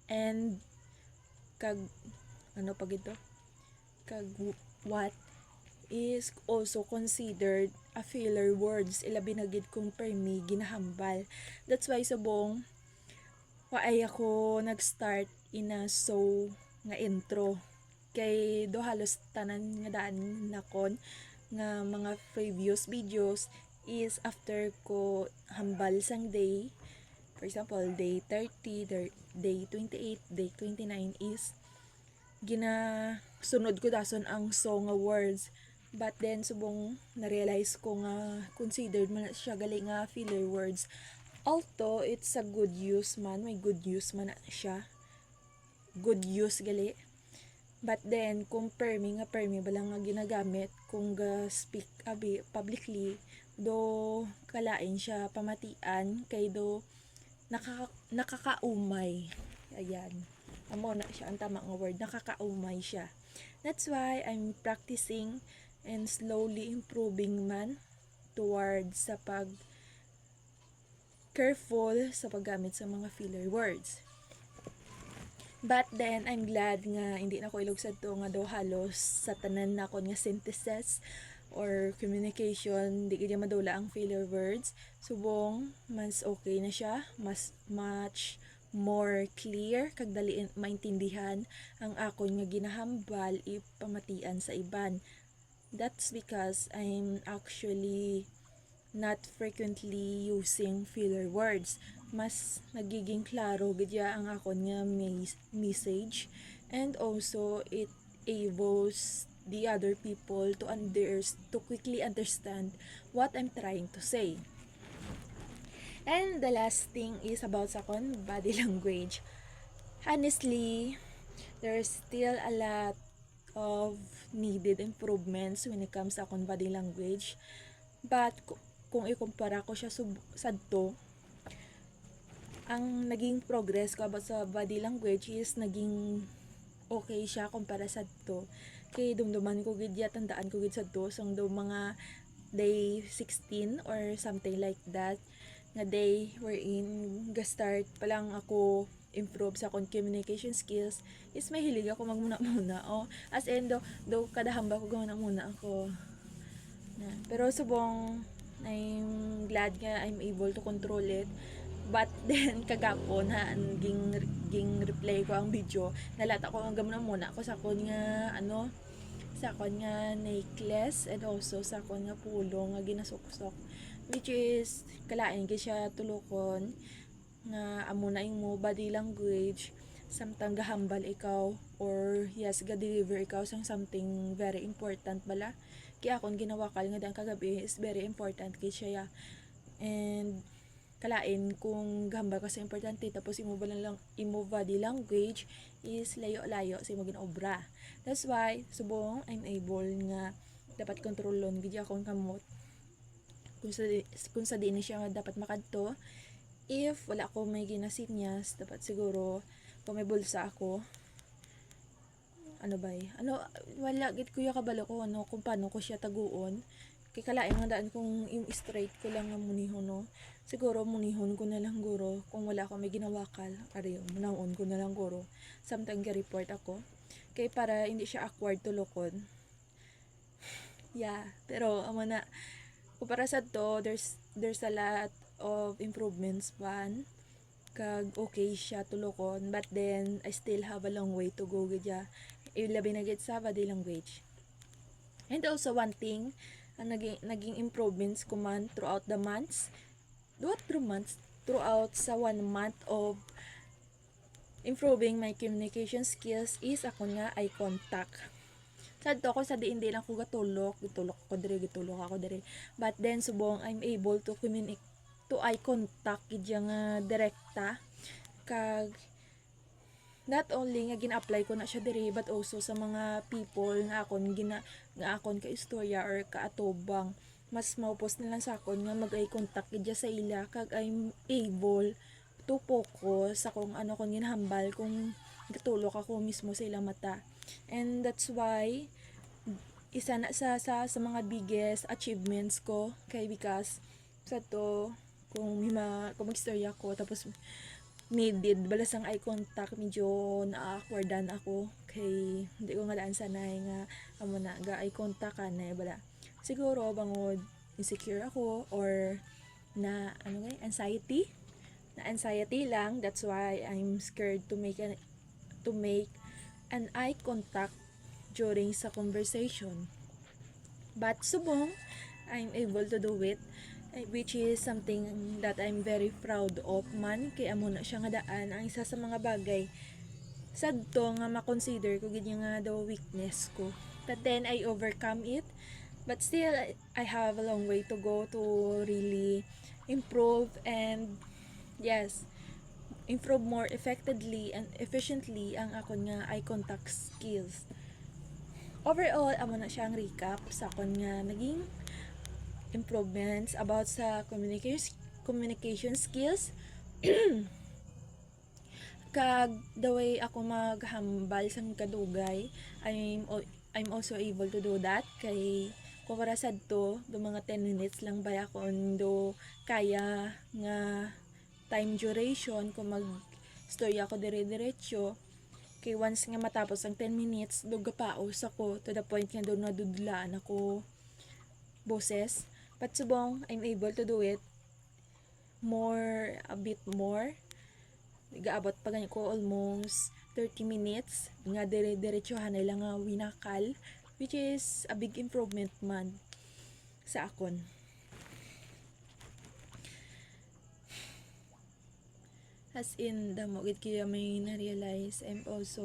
and kag ano pag ito kag what is also considered a filler words ilabi na gid kung permi ginahambal. That's why subong waay ako nag-start ina so nga intro kay do halos tanan nga daan nakon nga mga previous videos is after ko hambal sang day. For example, day 30, day 28, day 29 is sunod ko dason ang song nga words. But then subong na-realize ko nga considered man siya gali nga filler words. Although it's a good use man, may good use man na siya. Good use gali. But then kung permi balang nga ginagamit kung ga speak abi publicly do kalain siya pamatian kay do nakakaumay. Ayan. Amo na siya ang tama nga word, nakakaumay siya. That's why I'm practicing and slowly improving man towards sa pag careful sa paggamit sa mga filler words. But then, I'm glad nga hindi na ko ilugsad to nga do halos sa tanan na kon nga synthesis or communication, di kaya madula ang filler words. Subong, mas okay na siya, mas much more clear, kag dali maintindihan ang akon nga ginahambal ipamatian sa iban. That's because I'm actually not frequently using filler words. Mas nagiging klaro gidya ang akon nga message, and also it enables the other people to quickly understand what I'm trying to say. And the last thing is about sa kon body language. Honestly, there's still a lot of needed improvements when it comes sa akong body language. But kung ikumpara ko siya sadto, ang naging progress ko about sa body language is naging okay siya kumpara sadto. Kay dumduman ko gid ya, tandaan ko gid sadto sang do mga day 16 or something like that nga day wherein ga-start pa lang ako improve sa akong communication skills is may hilig ako magmuna-muna. As in do kada hamba ko gamuna-muna ako. Pero subong I'm glad nga I'm able to control it. But then kagapon ha ging replay ko ang video, nalata ko ang gamuna muna ako sa kon nga sa kon nga necklace and also sa kon nga pulo nga ginasuksok, which is kalain gid siya tulokon nga amo na mo body language samtang gahambal ikaw or yes ga-deliver ikaw sang something very important bala. Kaya akong ginawakal nga dang kagabi is very important kay siya. And kalain kung gahambal ka sa importante tapos imo body language is layo-layo sa imo ginobra. That's why subong I'm able nga dapat kontrolon gid akong kamot kung sa di siya nga dapat makadto. If wala ko may ginasinyas, dapat siguro kung may bulsa ako, wala gid kuya kabalo ko kung paano ko siya taguon. Kay kalain nga daan kung straight ko lang nga munihon siguro munihon ko na lang guro kung wala ko may ginawakal ari munahon ko na lang guro samtang ga-report ako kay para hindi siya awkward tulokon. Pero amo na para sa to there's a lot of improvements pan kag okay siya tulokon, but then I still have a long way to go gidya ilabi na gid sa body language. And also one thing ang naging improvements ko man throughout the months, throughout sa 1 month of improving my communication skills is ako nga eye contact. Sadto ko sa diin lang ko gitulok ako dire. But then subong I'm able to communicate to eye contact gidya nga direkta kag not only nga gina-apply ko na siya dire but also sa mga people nga akon ka istorya or kaatubang mas maupos na lang sa akon nga mag-eye contact gidya sa ila kag I'm able to focus sa kung ano kon ginahambal kung gitulok ako mismo sa ilang mata. And that's why isa na sa mga biggest achievements ko kay because sa to kung magstorya ko tapos needed balasang eye contact, medyo na-awkwardan ako kay hindi ko nga daan sanay nga amo na ga eye contact kanay bala siguro bangod insecure ako or na anxiety lang, that's why I'm scared to make an eye contact during sa conversation. But subong, I'm able to do it, which is something that I'm very proud of man, kaya amo na siya nga daan ang isa sa mga bagay sadto nga ma-consider ko gid nga daw weakness ko. But then I overcome it. But still, I have a long way to go to really improve and yes, improve more effectively and efficiently ang akon nga eye contact skills. Overall, amo na siyang recap sa akon nga naging improvements about sa communication skills kag the way ako maghambal sa kadugay. I'm also able to do that kay kumpara sadto do mga 10 minutes lang ba ako do kaya nga time duration kung mag storya ako dire-diretso kay once nga matapos ang 10 minutes do gapaos ako to the point nga do nadudlaan ako boses. But subong I'm able to do it a bit more. Gaabot pa ganyan ko almost 30 minutes nga dire-diretsohan na lang nga winakal, which is a big improvement man sa akon. As in, damo gid kaya may na-realize I'm also